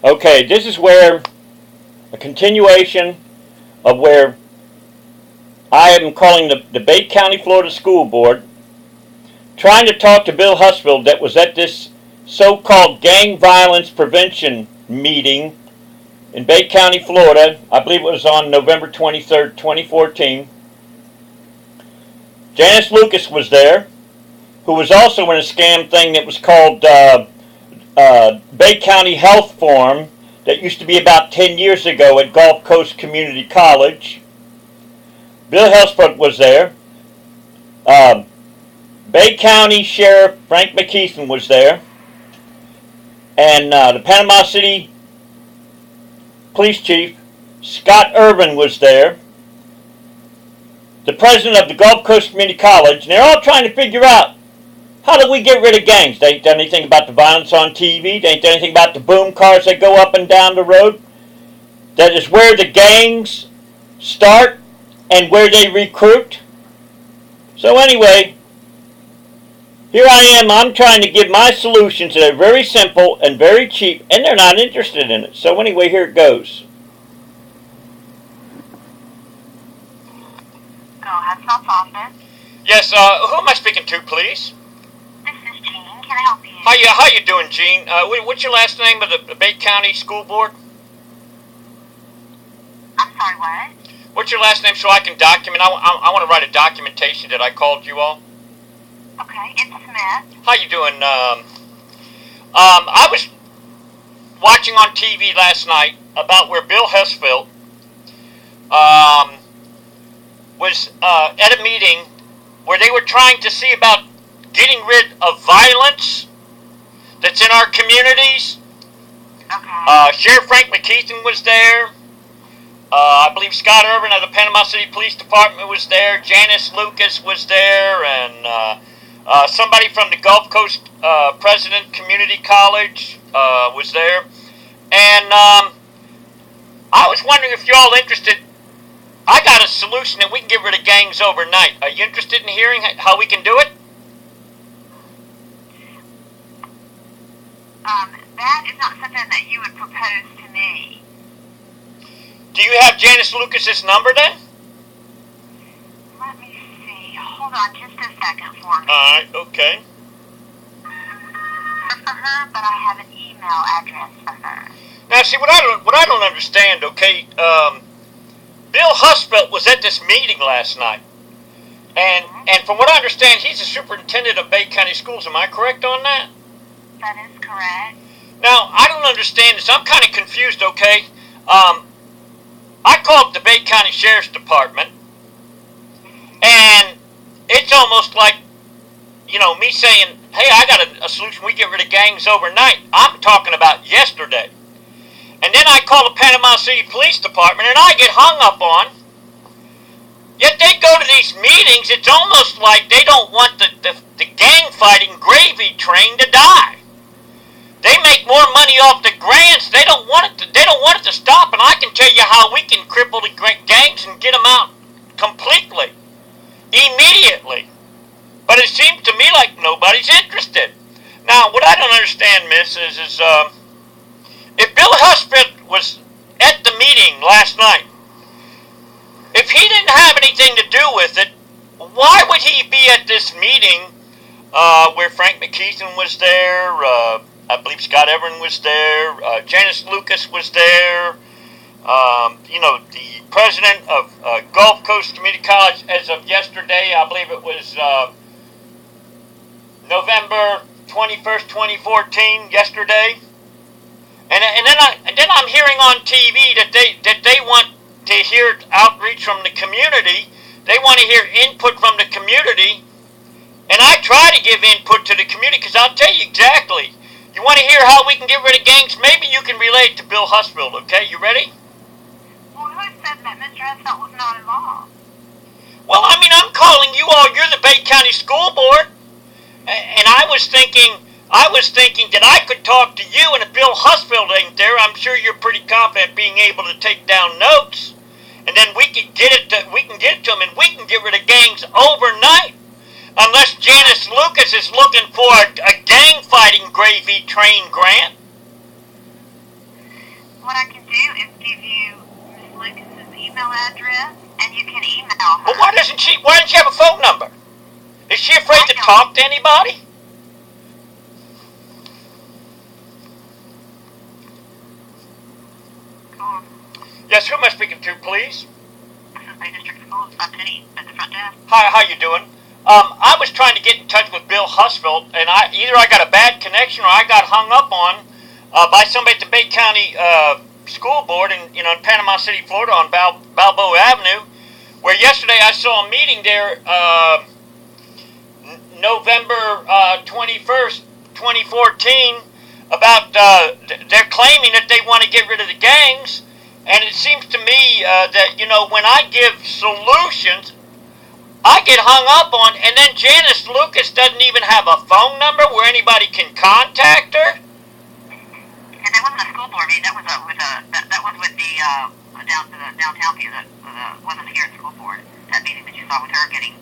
Okay, this is where a continuation of where I am calling the Debate County, Florida School Board, trying to talk to Bill Husfield that was at this so-called gang violence prevention meeting in Bay County, Florida. I believe it was on November 23rd, 2014. Janice Lucas was there, who was also in a scam thing that was called Bay County Health Forum that used to be about 10 years ago at Gulf Coast Community College. Bill Husfield was there. Bay County Sheriff Frank McKeithen was there. And the Panama City Police Chief Scott Irvin was there. The president of the Gulf Coast Community College. And they're all trying to figure out, how do we get rid of gangs? They ain't done anything about the violence on TV. They ain't done anything about the boom cars that go up and down the road. That is where the gangs start and where they recruit. So anyway, here I am. I'm trying to give my solutions that are very simple and very cheap, and they're not interested in it. So anyway, here it goes. Go ahead, South Office. Yes, who am I speaking to, please? This is Jean. Can I help you? How you doing, Jean? What's your last name of the Bay County School Board? I'm sorry, what? What's your last name so I can document? I want to write a documentation that I called you all. Okay, it's Smith. How you doing? I was watching on TV last night about where Bill Husfield was at a meeting where they were trying to see about getting rid of violence that's in our communities. Okay. Sheriff Frank McKeithen was there. I believe Scott Irvin of the Panama City Police Department was there. Janice Lucas was there, and somebody from the Gulf Coast President Community College was there. And I was wondering if you're all interested. I got a solution that we can get rid of gangs overnight. Are you interested in hearing how we can do it? That is not something that you would propose to me. Do you have Janice Lucas's number then? Let me see. Hold on just a second for me. Alright, okay. For her, but I have an email address for her. Now see, what I don't understand, okay, Bill Husfield was at this meeting last night. And from what I understand, he's the superintendent of Bay County Schools. Am I correct on that? That is correct. Now, I don't understand this. I'm kind of confused, okay? I called the Bay County Sheriff's Department, and it's almost like, me saying, hey, I got a solution. We get rid of gangs overnight. I'm talking about yesterday. And then I call the Panama City Police Department, and I get hung up on. Yet they go to these meetings, it's almost like they don't want the gang-fighting gravy train to die. They make more money off the grants. They don't want it to stop, and I can tell you how we can cripple the gangs and get them out completely, immediately. But it seems to me like nobody's interested. Now, what I don't understand, Miss, is if Bill Husfield was at the meeting last night, if he didn't have anything to do with it, why would he be at this meeting where Frank McKeithen was there, I believe Scott Irvin was there, Janice Lucas was there, the president of Gulf Coast Community College as of yesterday, I believe it was November 21st, 2014, yesterday. And then I'm hearing on TV that they want to hear outreach from the community. They want to hear input from the community. And I try to give input to the community because I'll tell you exactly. You want to hear how we can get rid of gangs? Maybe you can relate to Bill Husfield, okay? You ready? Well, who said that Mr. Husfield was not involved? Well, I'm calling you all. You're the Bay County School Board. And I was thinking that I could talk to you, and if Bill Husfield ain't there, I'm sure you're pretty confident being able to take down notes. And then we can get it to him, and we can get rid of gangs overnight. Unless Janice Lucas is looking for a gang fighting gravy train grant. what I can do is give you Miss Lucas's email address, and you can email her. Well, why doesn't she have a phone number? Is she afraid to talk to anybody? Yes, who am I speaking to, please? This is Bay District Schools. I'm Penny at the front desk. Hi, how you doing? I was trying to get in touch with Bill Husfeld, and either I got a bad connection or I got hung up on by somebody at the Bay County School Board in Panama City, Florida, on Balboa Avenue, where yesterday I saw a meeting there, November 21st, 2014, about they're claiming that they want to get rid of the gangs. And it seems to me that, when I give solutions, I get hung up on, and then Janice Lucas doesn't even have a phone number where anybody can contact her. And that wasn't a school board meeting. That was with the downtown view. That wasn't here at school board. That meeting that you saw with her getting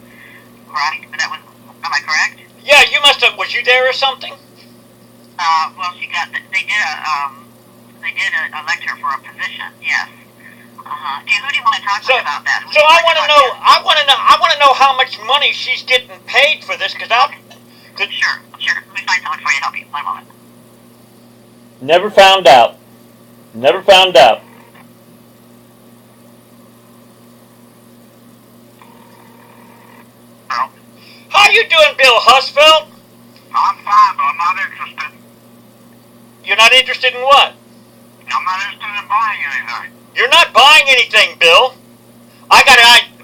right. But that was. Am I correct? Yeah, you must have. Was you there or something? Well, she got. They did a lecture for a position. Yes. Who do you want to talk about that? So I want to know. I want to know how much money she's getting paid for this, because I'll. Sure. Let me find someone for you to help you. One moment. Never found out. Hello? How you doing, Bill Husfeld? I'm fine, but I'm not interested. You're not interested in what? I'm not interested in buying anything. You're not buying anything, Bill.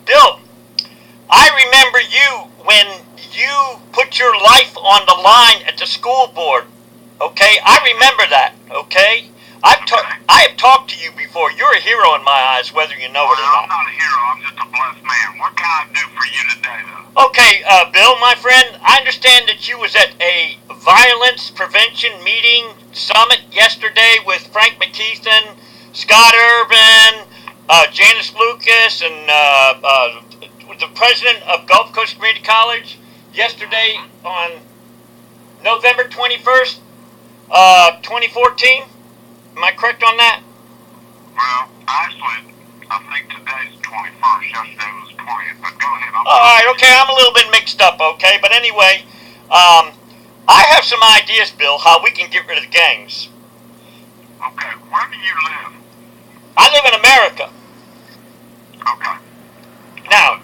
Bill, I remember you when you put your life on the line at the school board. Okay, I remember that. Okay, I have talked to you before. You're a hero in my eyes, whether you know it or not. I'm not a hero. I'm just a blessed man. What can I do for you today, though? Okay, Bill, my friend, I understand that you was at a violence prevention meeting summit yesterday with Frank McKeithen, Scott Irvin, Janice Lucas, and the president of Gulf Coast Community College yesterday on November 21st, 2014. Am I correct on that? Well, actually, I think today's 21st. Yesterday was 20th, but go ahead. All right, okay, I'm a little bit mixed up, okay? But anyway, I have some ideas, Bill, how we can get rid of the gangs. Okay, where do you live? I live in America. Okay. Now,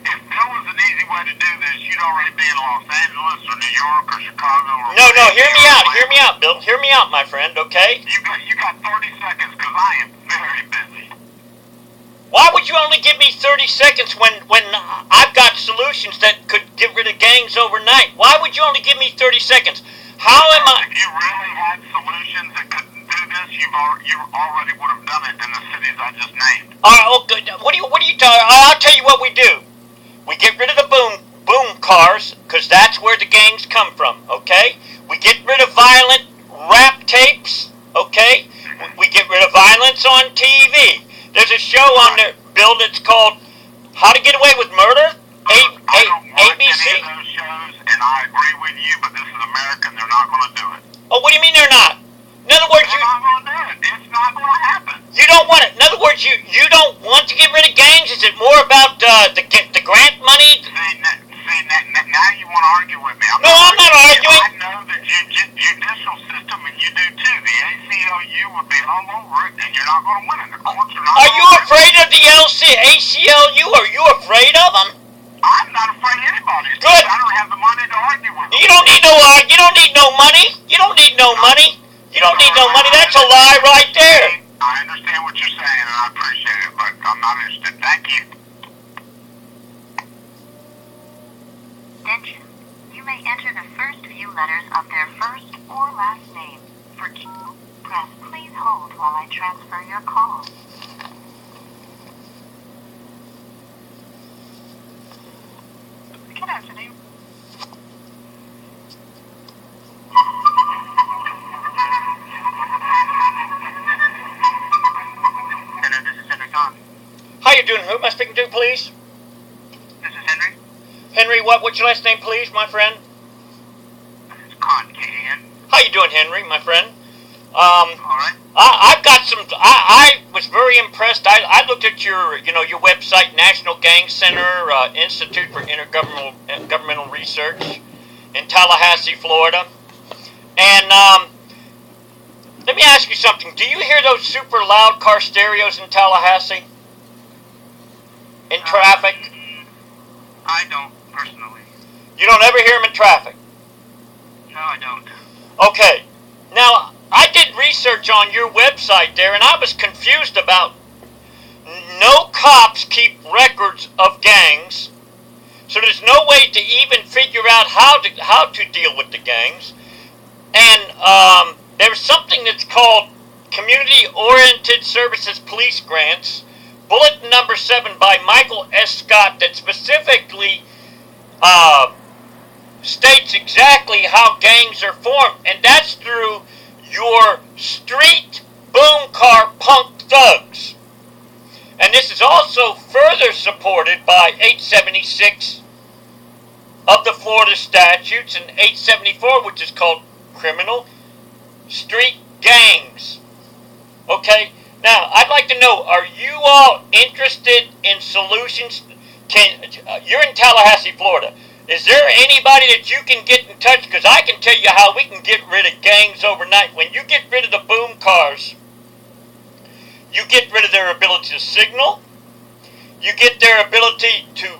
if there was an easy way to do this, you'd already be in Los Angeles or New York or Chicago or... No, hear me out, Bill. Hear me out, my friend, okay? You got 30 seconds, because I am very busy. Why would you only give me 30 seconds when I've got solutions that could get rid of gangs overnight? Why would you only give me 30 seconds? How am I... If you really had solutions that could do this, you already would have done it in the cities I just named. All right, okay, what are you talking... I'll tell you what we do. We get rid of the boom cars, because that's where the gangs come from, okay? We get rid of violent rap tapes, okay? We get rid of violence on TV. There's a show on there, Bill, that's called How to Get Away with Murder, I don't watch ABC. any of those shows, and I agree with you, but this is America, and they're not going to do it. Oh, what do you mean they're not? In other words, They're not going to do it. It's not going to happen. you don't want it. In other words, you don't want to get rid of gangs? Is it more about the grant money? Now you want to argue with me. I'm not arguing. I know the judicial system, and you do too. The ACLU would be all over it, and you're not going to win it. The courts are not. Are you afraid of the ACLU? Are you afraid of them? I'm not afraid of anybody. Good. I don't have the money to argue with them. You don't need no money. You don't need no money. You don't need no money. That's a lie right there. I understand what you're saying, and I appreciate it, but I'm not interested. Thank you. Attention. You may enter the first few letters of their first or last name. For Q, press please hold while I transfer your call. Good afternoon. Hello, this is Henry Kahn. How you doing? Who am I speaking to, please? This is Henry. Henry, what's your last name, please, my friend? This is Kahn, K-A-N. How you doing, Henry, my friend? All right. I've got I was very impressed. I looked at your website, National Gang Center Institute for Intergovernmental Research in Tallahassee, Florida. And let me ask you something. Do you hear those super loud car stereos in Tallahassee? In traffic? I don't, personally. You don't ever hear them in traffic? No, I don't. Okay. Now, I did research on your website there, and I was confused about no cops keep records of gangs, so there's no way to even figure out how to deal with the gangs. And there's something that's called Community-Oriented Services Police Grants, bulletin number 7 by Michael S. Scott, that specifically states exactly how gangs are formed, and that's through your street boom car punk thugs. And this is also further supported by 876 of the Florida statutes and 874, which is called criminal street gangs. Okay, now I'd like to know, are you all interested in solutions? You're in Tallahassee, Florida. Is there anybody that you can get in touch? Because I can tell you how we can get rid of gangs overnight. When you get rid of the boom cars, you get rid of their ability to signal. You get their ability to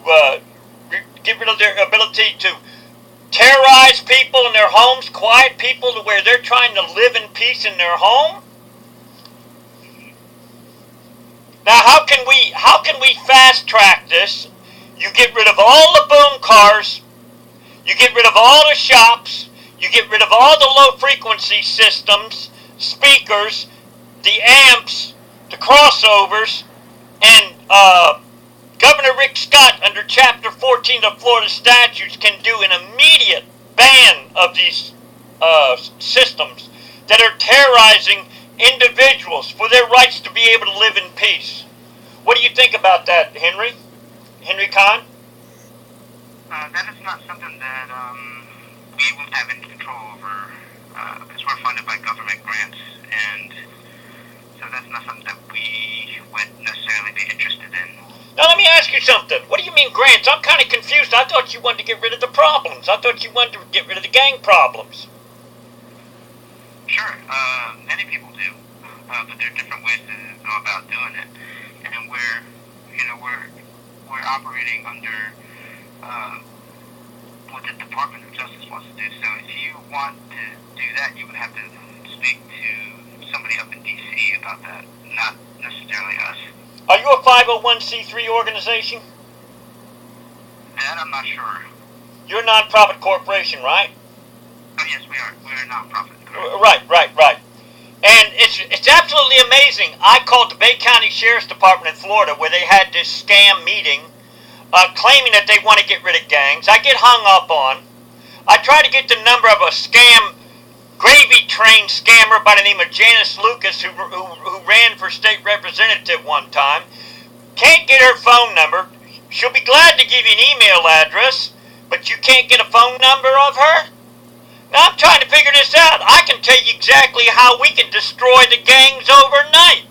get rid of their ability to terrorize people in their homes, quiet people to where they're trying to live in peace in their home. Now, how can we fast track this? You get rid of all the boom cars, you get rid of all the shops, you get rid of all the low frequency systems, speakers, the amps, the crossovers, and Governor Rick Scott, under Chapter 14 of Florida statutes, can do an immediate ban of these systems that are terrorizing individuals for their rights to be able to live in peace. What do you think about that, Henry? Henry Kahn? That is not something that we would have any control over, because we're funded by government grants, and so that's not something that we would necessarily be interested in. Now let me ask you something. What do you mean grants? I'm kind of confused. I thought you wanted to get rid of the problems. I thought you wanted to get rid of the gang problems. Sure, many people do, but there are different ways to go about doing it, and we're operating under what the Department of Justice wants to do. So if you want to do that, you would have to speak to somebody up in D.C. about that, not necessarily us. Are you a 501c3 organization? That I'm not sure. You're a non-profit corporation, right? Oh yes, we are. We're a non-profit. Right. And it's absolutely amazing. I called the Bay County Sheriff's Department in Florida where they had this scam meeting claiming that they want to get rid of gangs. I get hung up on. I try to get the number of a scam gravy train scammer by the name of Janice Lucas who ran for state representative one time. Can't get her phone number. She'll be glad to give you an email address, but you can't get a phone number of her? Now I'm trying to figure this out. I can tell you exactly how we can destroy the gangs overnight.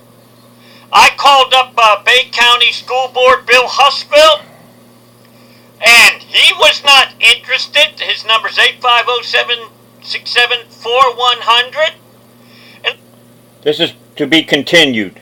I called up Bay County School Board Bill Husfeld, and he was not interested. His number's 850-767-4100. And this is to be continued.